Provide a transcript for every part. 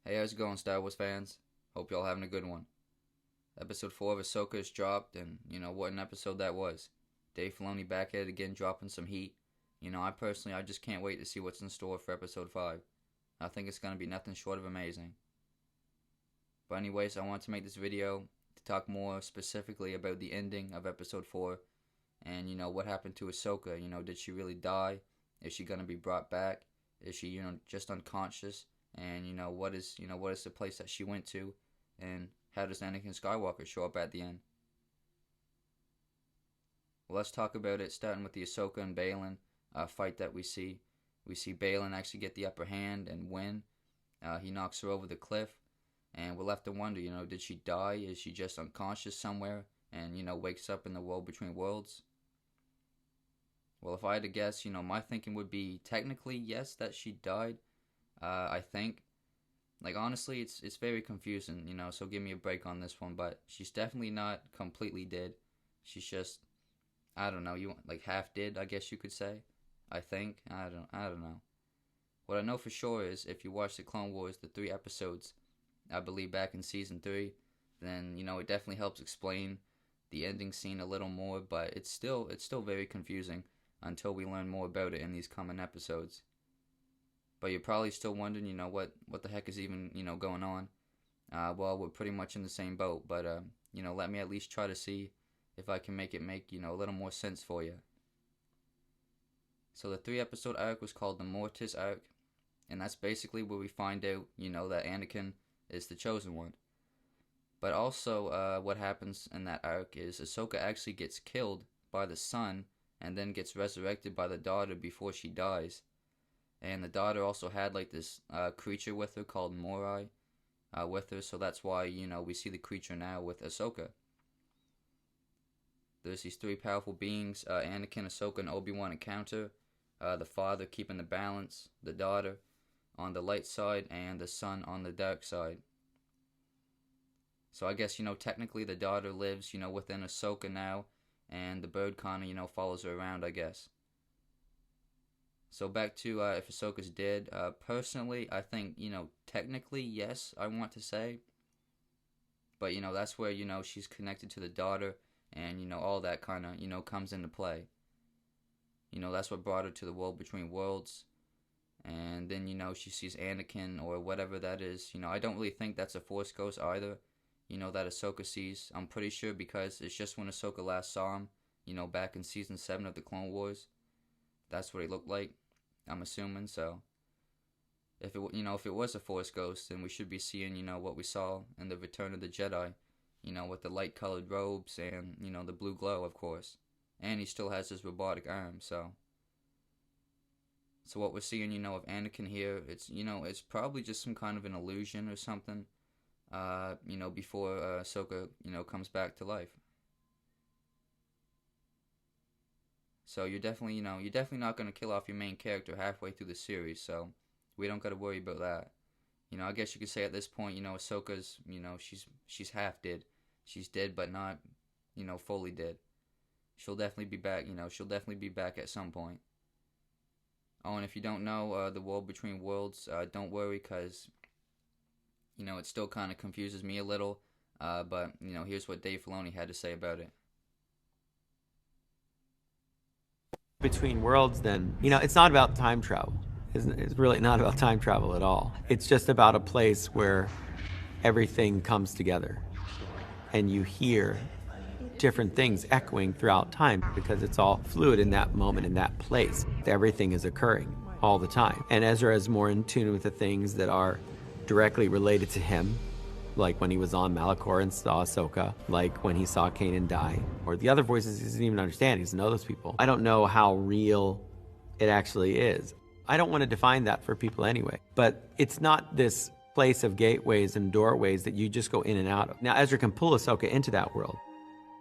Hey, how's it going, Star Wars fans? Hope y'all having a good one. Episode 4 of Ahsoka is dropped, and what an episode that was. Dave Filoni back at it again, dropping some heat. I just can't wait to see what's in store for episode 5. I think it's going to be nothing short of amazing. But anyways, I want to make this video to talk more specifically about the ending of episode 4, and what happened to Ahsoka. Did she really die? Is she going to be brought back? Is she, just unconscious? And what is the place that she went to, and how does Anakin Skywalker show up at the end? Well, let's talk about it, starting with the Ahsoka and Baylan fight that we see. We see Baylan actually get the upper hand and win. He knocks her over the cliff, and we're left to wonder, did she die? Is she just unconscious somewhere and wakes up in the world between worlds? Well, if I had to guess, my thinking would be technically yes, that she died. I think, honestly, it's very confusing, so give me a break on this one, but she's definitely not completely dead. She's just, I don't know, half dead, I guess you could say. I think, I don't know. What I know for sure is, if you watch the Clone Wars, the 3 episodes, I believe back in season 3, then, it definitely helps explain the ending scene a little more, but it's still very confusing until we learn more about it in these coming episodes. But you're probably still wondering, what the heck is even, going on. Well, we're pretty much in the same boat, but, let me at least try to see if I can make a little more sense for you. So the 3-episode arc was called the Mortis arc, and that's basically where we find out, that Anakin is the chosen one. But also, what happens in that arc is Ahsoka actually gets killed by the son, and then gets resurrected by the daughter before she dies. And the daughter also had this creature with her called Morai with her, so that's why, we see the creature now with Ahsoka. There's these 3 powerful beings, Anakin, Ahsoka, and Obi-Wan encounter. The father keeping the balance, the daughter on the light side, and the son on the dark side. So I guess, technically the daughter lives, within Ahsoka now, and the bird kind of, follows her around, I guess. So back to if Ahsoka's dead, personally, I think, technically, yes, I want to say. But, that's where, she's connected to the daughter, and, all that kind of, comes into play. That's what brought her to the world between worlds. And then, she sees Anakin, or whatever that is. I don't really think that's a Force ghost either, that Ahsoka sees. I'm pretty sure because it's just when Ahsoka last saw him, back in Season 7 of the Clone Wars. That's what he looked like, I'm assuming. So if it was a Force ghost, then we should be seeing, what we saw in the Return of the Jedi, with the light-colored robes and, the blue glow, of course. And he still has his robotic arm, so what we're seeing, of Anakin here, it's probably just some kind of an illusion or something, before Ahsoka, comes back to life. So you're definitely not going to kill off your main character halfway through the series, so we don't got to worry about that. I guess you could say at this point, Ahsoka's, she's half dead. She's dead, but not, fully dead. She'll definitely be back, she'll definitely be back at some point. Oh, and if you don't know the world between worlds, don't worry, because, it still kind of confuses me a little, but, here's what Dave Filoni had to say about it. Between worlds, then, it's not about time travel. It's really not about time travel at all. It's just about a place where everything comes together, and you hear different things echoing throughout time because it's all fluid in that moment, in that place. Everything is occurring all the time. And Ezra is more in tune with the things that are directly related to him, like when he was on Malachor and saw Ahsoka, like when he saw Kanan die, or the other voices he doesn't even understand. He doesn't know those people. I don't know how real it actually is. I don't want to define that for people anyway, but it's not this place of gateways and doorways that you just go in and out of. Now, Ezra can pull Ahsoka into that world.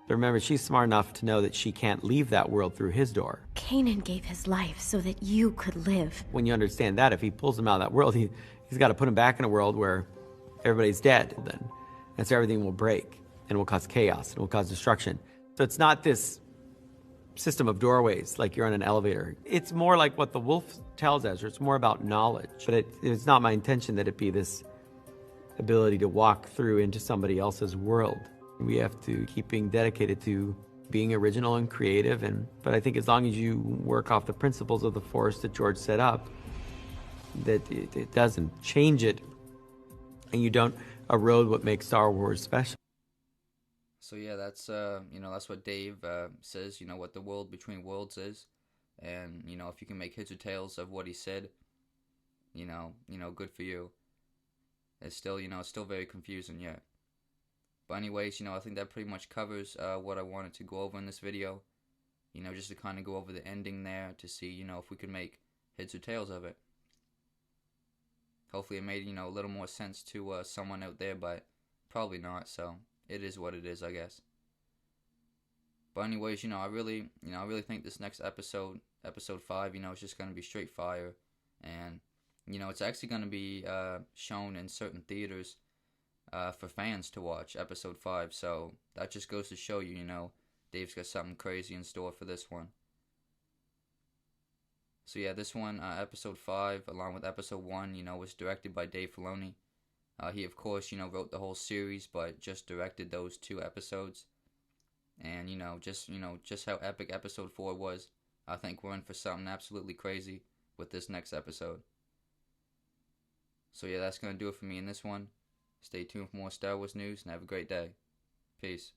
But remember, she's smart enough to know that she can't leave that world through his door. Kanan gave his life so that you could live. When you understand that, if he pulls him out of that world, he's got to put him back in a world where everybody's dead then. And so everything will break and will cause chaos and will cause destruction. So it's not this system of doorways like you're on an elevator. It's more like what the wolf tells Ezra. It's more about knowledge. But it's not my intention that it be this ability to walk through into somebody else's world. We have to keep being dedicated to being original and creative, but I think as long as you work off the principles of the Force that George set up, that it doesn't change it, and you don't erode what makes Star Wars special. So yeah, that's that's what Dave says. What the world between worlds is, and if you can make heads or tails of what he said, good for you. It's still it's still very confusing yet. But anyways, I think that pretty much covers what I wanted to go over in this video. Just to kind of go over the ending there to see if we could make heads or tails of it. Hopefully it made a little more sense to someone out there, but probably not. So it is what it is, I guess. But anyways, I really think this next episode, episode 5, it's just gonna be straight fire, and it's actually gonna be shown in certain theaters for fans to watch. Episode 5, so that just goes to show you, Dave's got something crazy in store for this one. So yeah, this one, episode 5, along with episode 1, was directed by Dave Filoni. He of course, wrote the whole series, but just directed those 2 episodes. And just how epic episode 4 was, I think we're in for something absolutely crazy with this next episode. So yeah, that's gonna do it for me in this one. Stay tuned for more Star Wars news and have a great day. Peace.